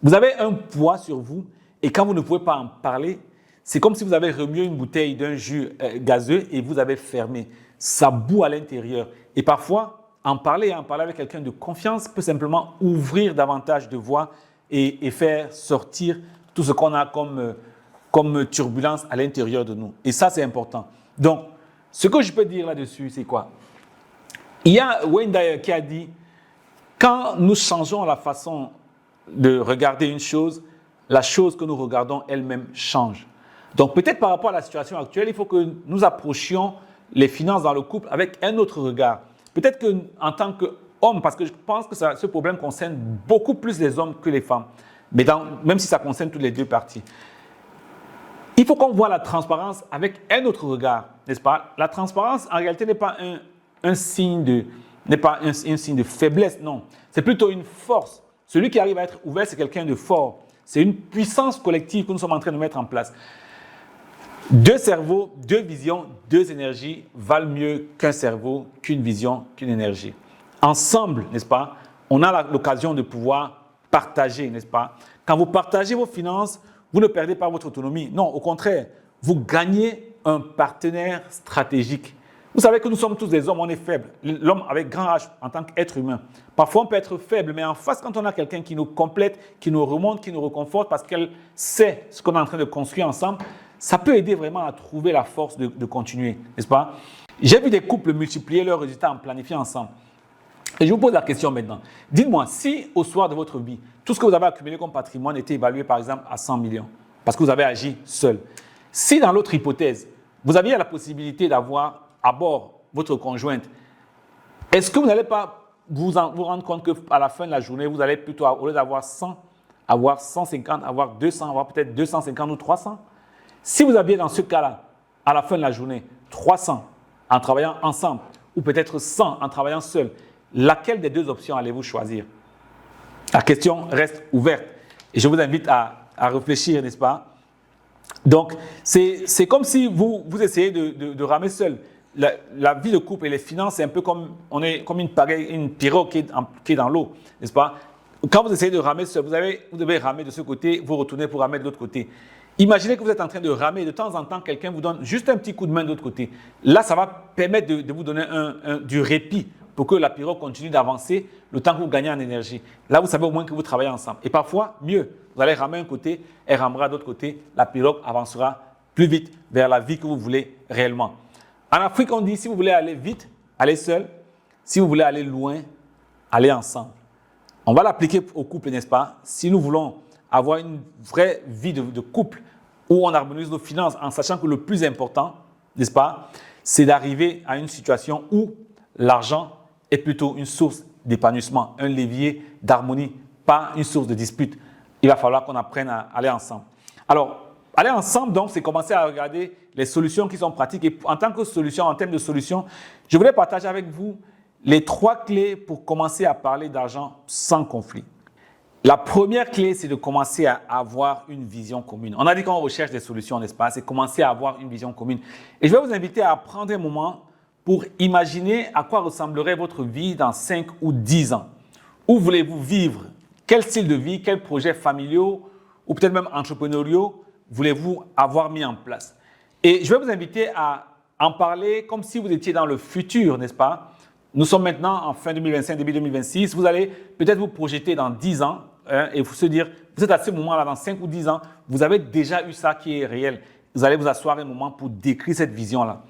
Vous avez un poids sur vous et quand vous ne pouvez pas en parler, c'est comme si vous avez remué une bouteille d'un jus gazeux et vous avez fermé. Ça bout à l'intérieur. Et parfois, en parler avec quelqu'un de confiance peut simplement ouvrir davantage de voies et faire sortir tout ce qu'on a comme turbulence à l'intérieur de nous. Et ça, c'est important. Donc, ce que je peux dire là-dessus, c'est quoi? Il y a Wayne Dyer qui a dit, quand nous changeons la façon de regarder une chose, la chose que nous regardons elle-même change. Donc, peut-être par rapport à la situation actuelle, il faut que nous approchions les finances dans le couple avec un autre regard. Peut-être qu'en tant qu'homme, parce que je pense que ce problème concerne beaucoup plus les hommes que les femmes, mais même si ça concerne toutes les deux parties. Il faut qu'on voit la transparence avec un autre regard, n'est-ce pas? La transparence, en réalité, n'est pas un signe de faiblesse, non. C'est plutôt une force. Celui qui arrive à être ouvert, c'est quelqu'un de fort. C'est une puissance collective que nous sommes en train de mettre en place. 2 cerveaux, 2 visions, 2 énergies valent mieux qu'un cerveau, qu'une vision, qu'une énergie. Ensemble, n'est-ce pas, on a l'occasion de pouvoir partager, n'est-ce pas? Quand vous partagez vos finances, vous ne perdez pas votre autonomie. Non, au contraire, vous gagnez un partenaire stratégique. Vous savez que nous sommes tous des hommes, on est faibles. L'homme avec grand H en tant qu'être humain. Parfois, on peut être faible, mais en face, quand on a quelqu'un qui nous complète, qui nous remonte, qui nous réconforte parce qu'elle sait ce qu'on est en train de construire ensemble, ça peut aider vraiment à trouver la force de continuer, n'est-ce pas? J'ai vu des couples multiplier leurs résultats en planifiant ensemble. Et je vous pose la question maintenant. Dites-moi, si au soir de votre vie, tout ce que vous avez accumulé comme patrimoine était évalué par exemple à 100 millions, parce que vous avez agi seul. Si dans l'autre hypothèse, vous aviez la possibilité d'avoir à bord votre conjointe, est-ce que vous n'allez pas vous rendre compte qu'à la fin de la journée, vous allez plutôt, au lieu d'avoir 100, avoir 150, avoir 200, avoir peut-être 250 ou 300? Si vous aviez dans ce cas-là, à la fin de la journée, 300 en travaillant ensemble, ou peut-être 100 en travaillant seul, laquelle des deux options allez-vous choisir? La question reste ouverte et je vous invite à réfléchir, n'est-ce pas? Donc, c'est comme si vous essayez de ramer seul. La vie de couple et les finances, c'est un peu comme une pirogue qui est dans l'eau, n'est-ce pas? Quand vous essayez de ramer seul, vous devez ramer de ce côté, vous retournez pour ramer de l'autre côté. Imaginez que vous êtes en train de ramer et de temps en temps, quelqu'un vous donne juste un petit coup de main de l'autre côté. Là, ça va permettre de vous donner du répit pour que la pirogue continue d'avancer le temps que vous gagnez en énergie. Là, vous savez au moins que vous travaillez ensemble. Et parfois, mieux, vous allez ramer un côté, elle ramera de l'autre côté, la pirogue avancera plus vite vers la vie que vous voulez réellement. En Afrique, on dit, si vous voulez aller vite, allez seul. Si vous voulez aller loin, allez ensemble. On va l'appliquer au couple, n'est-ce pas? Si nous voulons avoir une vraie vie de couple où on harmonise nos finances en sachant que le plus important, n'est-ce pas, c'est d'arriver à une situation où l'argent est plutôt une source d'épanouissement, un levier d'harmonie, pas une source de dispute. Il va falloir qu'on apprenne à aller ensemble. Alors, aller ensemble, donc, c'est commencer à regarder les solutions qui sont pratiques. Et en tant que solution, en termes de solutions, je voulais partager avec vous les 3 clés pour commencer à parler d'argent sans conflit. La première clé, c'est de commencer à avoir une vision commune. On a dit qu'on recherche des solutions, n'est-ce pas? C'est commencer à avoir une vision commune. Et je vais vous inviter à prendre un moment pour imaginer à quoi ressemblerait votre vie dans 5 ou 10 ans. Où voulez-vous vivre? Quel style de vie, quels projets familiaux ou peut-être même entrepreneuriaux voulez-vous avoir mis en place? Et je vais vous inviter à en parler comme si vous étiez dans le futur, n'est-ce pas? Nous sommes maintenant en fin 2025, début 2026. Vous allez peut-être vous projeter dans 10 ans et vous se dire, vous êtes à ce moment-là, dans 5 ou 10 ans, vous avez déjà eu ça qui est réel. Vous allez vous asseoir un moment pour décrire cette vision-là.